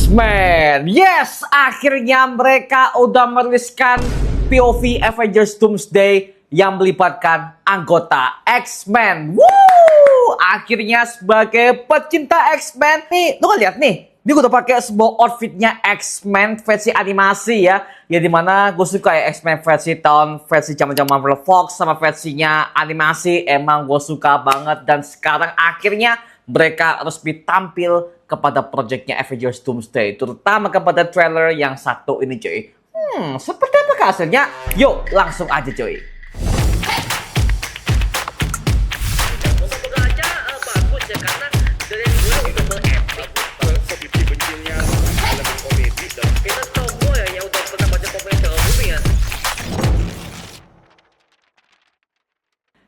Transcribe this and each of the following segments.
X-Men. Yes, akhirnya mereka udah meriliskan POV Avengers Doomsday yang melibatkan anggota X-Men. Woo! Akhirnya sebagai pecinta X-Men nih, lu kan lihat nih. Ini gue udah pakai sebuah outfitnya X-Men versi animasi ya. Ya dimana gue suka ya X-Men versi zaman-zaman Marvel Fox sama versinya animasi. Emang gue suka banget. Dan sekarang akhirnya mereka resmi tampil kepada proyeknya Avengers Doomsday. Terutama kepada trailer yang satu ini cuy. Seperti apa hasilnya? Yuk langsung aja cuy.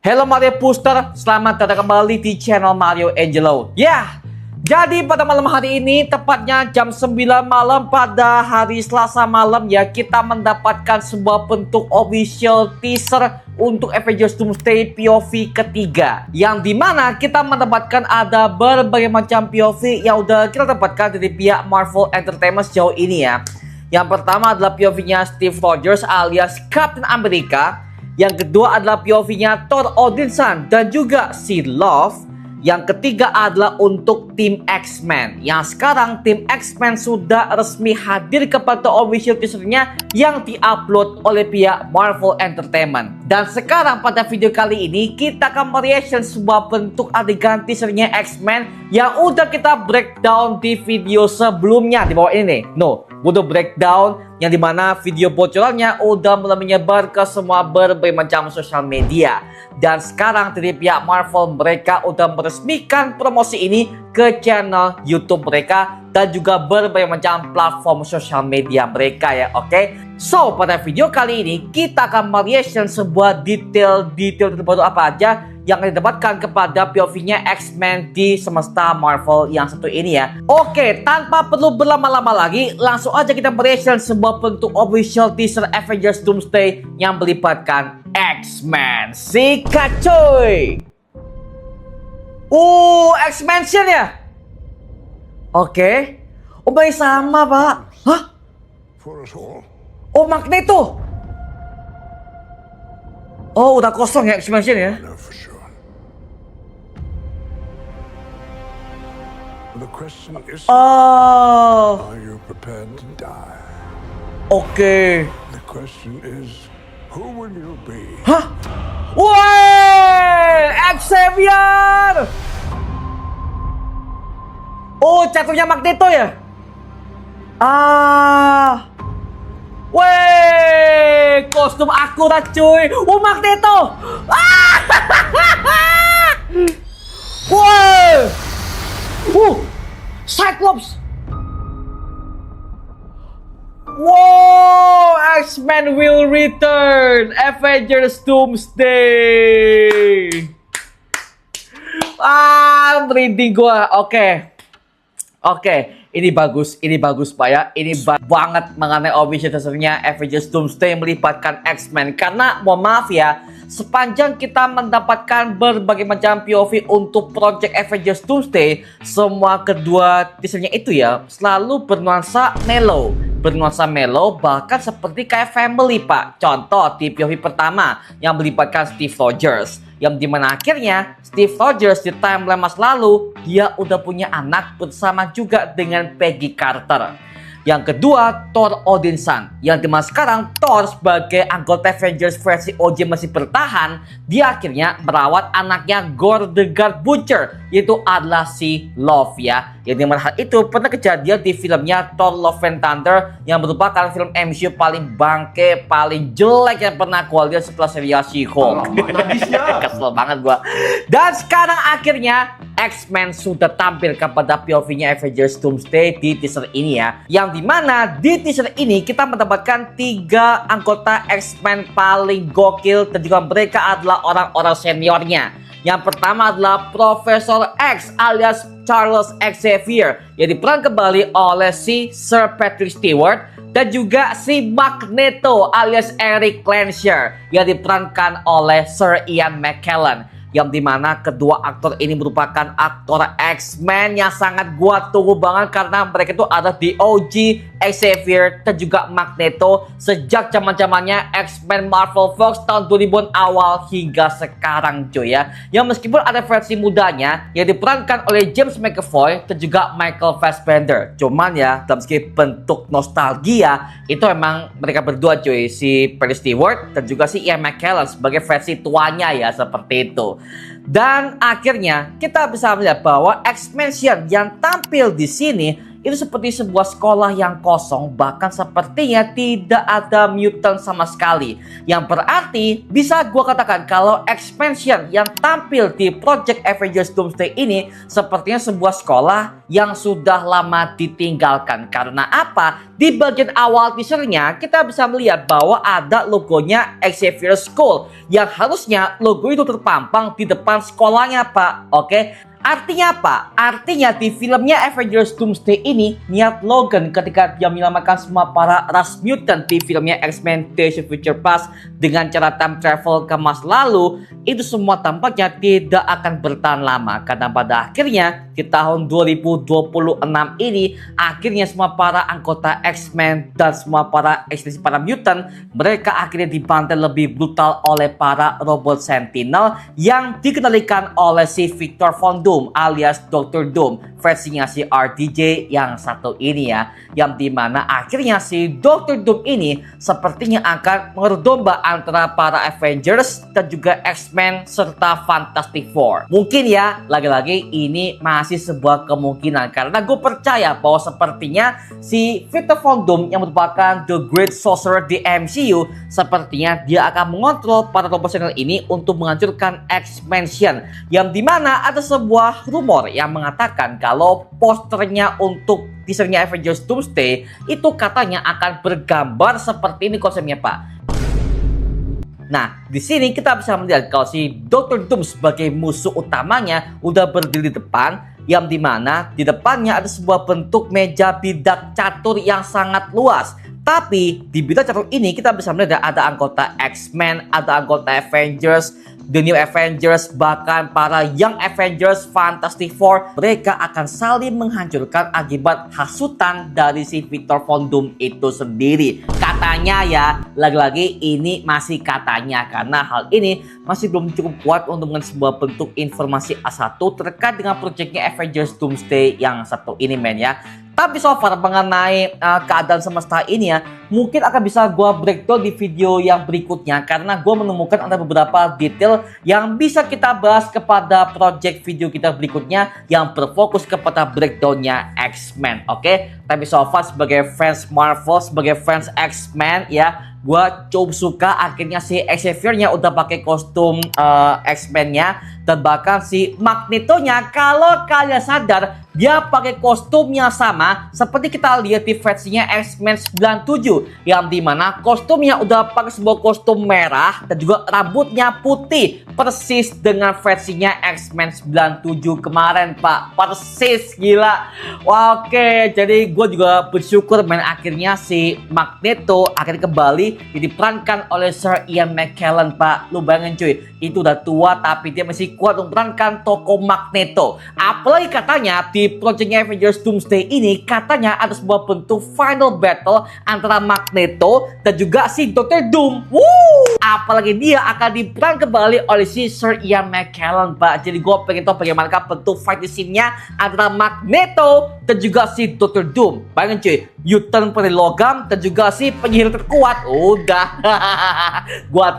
Halo Mario Booster, selamat datang kembali di channel Mario Angelo. Jadi pada malam hari ini, tepatnya jam 9 malam pada hari Selasa malam ya, kita mendapatkan sebuah bentuk official teaser untuk Avengers Doomsday POV ketiga. Yang dimana kita mendapatkan ada berbagai macam POV yang udah kita dapatkan dari pihak Marvel Entertainment sejauh ini ya. Yang pertama adalah POV-nya Steve Rogers alias Captain America. Yang kedua adalah POV-nya Thor Odinson dan juga si Love. Yang ketiga adalah untuk tim X-Men. Yang sekarang tim X-Men sudah resmi hadir kepada official teaser-nya yang diupload oleh pihak Marvel Entertainment. Dan sekarang pada video kali ini kita akan mereaction sebuah bentuk adegan teaser-nya X-Men yang udah kita breakdown di video sebelumnya di bawah ini nih. Udah breakdown yang dimana video bocorannya udah mulai menyebar ke semua berbagai macam sosial media. Dan sekarang dari pihak Marvel mereka udah meresmikan promosi ini ke channel YouTube mereka dan juga berbagai macam platform sosial media mereka ya, oke? So, pada video kali ini kita akan mereaction sebuah detail terbaru apa aja yang didapatkan kepada POV-nya X-Men di semesta Marvel yang satu ini ya. Oke, tanpa perlu berlama-lama lagi, langsung aja kita mereaction sebuah bentuk official teaser Avengers Doomsday yang melibatkan X-Men. Sikat cuy! X-Mansion ya? Oke. Baik sama pak. Hah? Magneto. Udah kosong ya X-Mansion ya? Are you prepared to die? Oke. The question is, who will you be? Hah? Woi, Xavier! Jatuhnya Magneto ya? Woi, kostum akurat cuy. Magneto! Woi! Cyclops! Wow! X-Men will return! Avengers Doomsday! Merinding gua. Oke. Ini bagus Pak ya. Ini banget mengenai official teasernya Avengers Doomsday melibatkan X-Men. Karena mohon maaf ya, sepanjang kita mendapatkan berbagai macam POV untuk project Avengers Doomsday, semua kedua teasernya itu ya selalu bernuansa mellow, bahkan seperti kayak family Pak. Contoh di POV pertama yang melibatkan Steve Rogers, yang dimana akhirnya Steve Rogers di timeline masa lalu dia udah punya anak bersama juga dengan Peggy Carter. Yang kedua, Thor Odinson, yang dimana sekarang Thor sebagai anggota Avengers versi OG masih bertahan, dia akhirnya merawat anaknya Gore the God Butcher, yaitu adalah si Love ya. Yang dimana hal itu pernah kejadian di filmnya Thor Love and Thunder, yang merupakan film MCU paling bangke, paling jelek yang pernah gue lihat setelah serial She-Hulk. Kesel banget gue. Dan sekarang akhirnya X-Men sudah tampil kepada POV-nya Avengers Doomsday di teaser ini ya. Yang dimana di teaser ini kita mendapatkan 3 anggota X-Men paling gokil dan juga mereka adalah orang-orang seniornya. Yang pertama adalah Profesor X alias Charles Xavier yang diperan kembali oleh si Sir Patrick Stewart, dan juga si Magneto alias Eric Lensher yang diperankan oleh Sir Ian McKellen. yang dimana kedua aktor ini merupakan aktor X-Men yang sangat gua tunggu banget karena mereka itu ada di OG Xavier dan juga Magneto sejak zaman-zamannya X-Men Marvel Fox tahun 2000-an awal hingga sekarang cuy ya. Yang meskipun ada versi mudanya yang diperankan oleh James McAvoy dan juga Michael Fassbender. Cuman ya dalam segi bentuk nostalgia itu emang mereka berdua cuy, si Patrick Stewart dan juga si Ian McKellen sebagai versi tuanya ya, seperti itu. Dan akhirnya kita bisa melihat bahwa X-Mansion yang tampil di sini itu seperti sebuah sekolah yang kosong, bahkan sepertinya tidak ada mutant sama sekali. Yang berarti bisa gua katakan kalau X-Mansion yang tampil di Project Avengers Doomsday ini sepertinya sebuah sekolah yang sudah lama ditinggalkan. Karena apa? Di bagian awal teasernya kita bisa melihat bahwa ada logonya Xavier School yang harusnya logo itu terpampang di depan sekolahnya, Pak. Oke? Artinya apa? Artinya di filmnya Avengers Doomsday ini, niat Logan ketika dia menyelamatkan semua para ras mutant di filmnya X-Men Days of Future Past dengan cara time travel ke masa lalu, itu semua tampaknya tidak akan bertahan lama. Karena pada akhirnya di tahun 2026 ini, akhirnya semua para anggota X-Men dan semua para mutant, mereka akhirnya dibantai lebih brutal oleh para robot Sentinel yang dikendalikan oleh si Victor Von Doom alias Dr. Doom, versinya si RDJ yang satu ini ya, yang dimana akhirnya si Dr. Doom ini sepertinya akan mengadu domba antara para Avengers dan juga X-Men serta Fantastic Four. Mungkin ya, lagi-lagi ini masih sebuah kemungkinan karena gue percaya bahwa sepertinya si Victor Von Doom yang merupakan The Great Sorcerer di MCU, sepertinya dia akan mengontrol para robot Sentinel ini untuk menghancurkan X-Mansion, yang dimana ada sebuah rumor yang mengatakan kalau posternya untuk teasernya Avengers Doomsday itu katanya akan bergambar seperti ini konsepnya, Pak. Nah, di sini kita bisa melihat kalau si Dr. Doom sebagai musuh utamanya udah berdiri di depan, yang dimana di depannya ada sebuah bentuk meja bidak catur yang sangat luas. Tapi di bidak catur ini kita bisa melihat ada anggota X-Men, ada anggota Avengers, The New Avengers, bahkan para Young Avengers, Fantastic Four. Mereka akan saling menghancurkan akibat hasutan dari si Victor Von Doom itu sendiri. Katanya ya, lagi-lagi ini masih katanya karena hal ini masih belum cukup kuat untuk sebuah bentuk informasi A1 terkait dengan proyeknya Avengers Doomsday yang satu ini, men ya. Tapi so far mengenai keadaan semesta ini ya, mungkin akan bisa gue breakdown di video yang berikutnya karena gue menemukan ada beberapa detail yang bisa kita bahas kepada project video kita berikutnya yang berfokus kepada breakdownnya X-Men. Oke? Tapi so far sebagai fans Marvel, sebagai fans X-Men ya, gue cukup suka akhirnya si Xavier-nya udah pakai kostum X-Men-nya, dan bahkan si Magneto-nya kalau kalian sadar dia pakai kostum yang sama seperti kita lihat di versinya X-Men 97, yang dimana kostumnya udah pakai sebuah kostum merah dan juga rambutnya putih persis dengan versinya X-Men 97 kemarin, Pak. Persis, gila. Wah, oke, jadi gue juga bersyukur men akhirnya si Magneto akhirnya kembali diperankan oleh Sir Ian McKellen, Pak. Lu bayangin cuy, itu udah tua tapi dia masih kuat untuk memerankan tokoh Magneto. Apalagi katanya di projectnya Avengers Doomsday ini katanya ada sebuah bentuk final battle antara Magneto dan juga si Dr. Doom. Woo! Apalagi dia akan diperan kembali oleh si Sir Ian McKellen, Pak. Jadi gue pengen tahu bagaimana bentuk fight scene-nya antara Magneto dan juga si Dr. Doom. Bayangin cuy, U-turn penyihir logam dan juga si penyihir terkuat. Udah, gua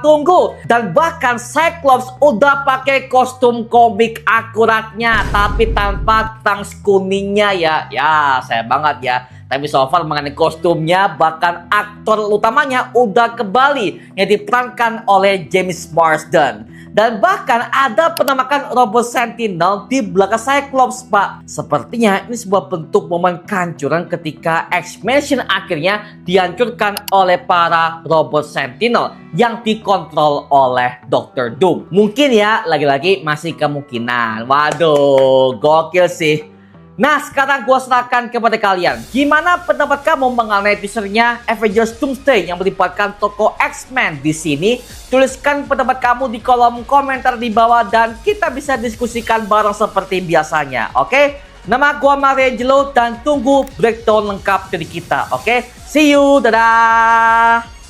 tunggu. Dan bahkan Cyclops udah pakai kostum komik akuratnya, tapi tanpa tangs kuningnya ya. Ya, saya banget ya. Tapi so far mengenai kostumnya, bahkan aktor utamanya udah kembali yang diperankan oleh James Marsden. Dan bahkan ada penamakan robot Sentinel di belakang Cyclops, Pak. Sepertinya ini sebuah bentuk momen kehancuran ketika X-Mansion akhirnya dihancurkan oleh para robot Sentinel yang dikontrol oleh Dr. Doom. Mungkin ya, lagi-lagi masih kemungkinan. Waduh, gokil sih. Nah, sekarang gue serahkan kepada kalian. Gimana pendapat kamu mengenai teasernya Avengers Doomsday yang melibatkan tokoh X-Men di sini? Tuliskan pendapat kamu di kolom komentar di bawah dan kita bisa diskusikan bareng seperti biasanya. Oke? Nama gue Mario Angelo dan tunggu breakdown lengkap dari kita. Oke? See you. Dadah.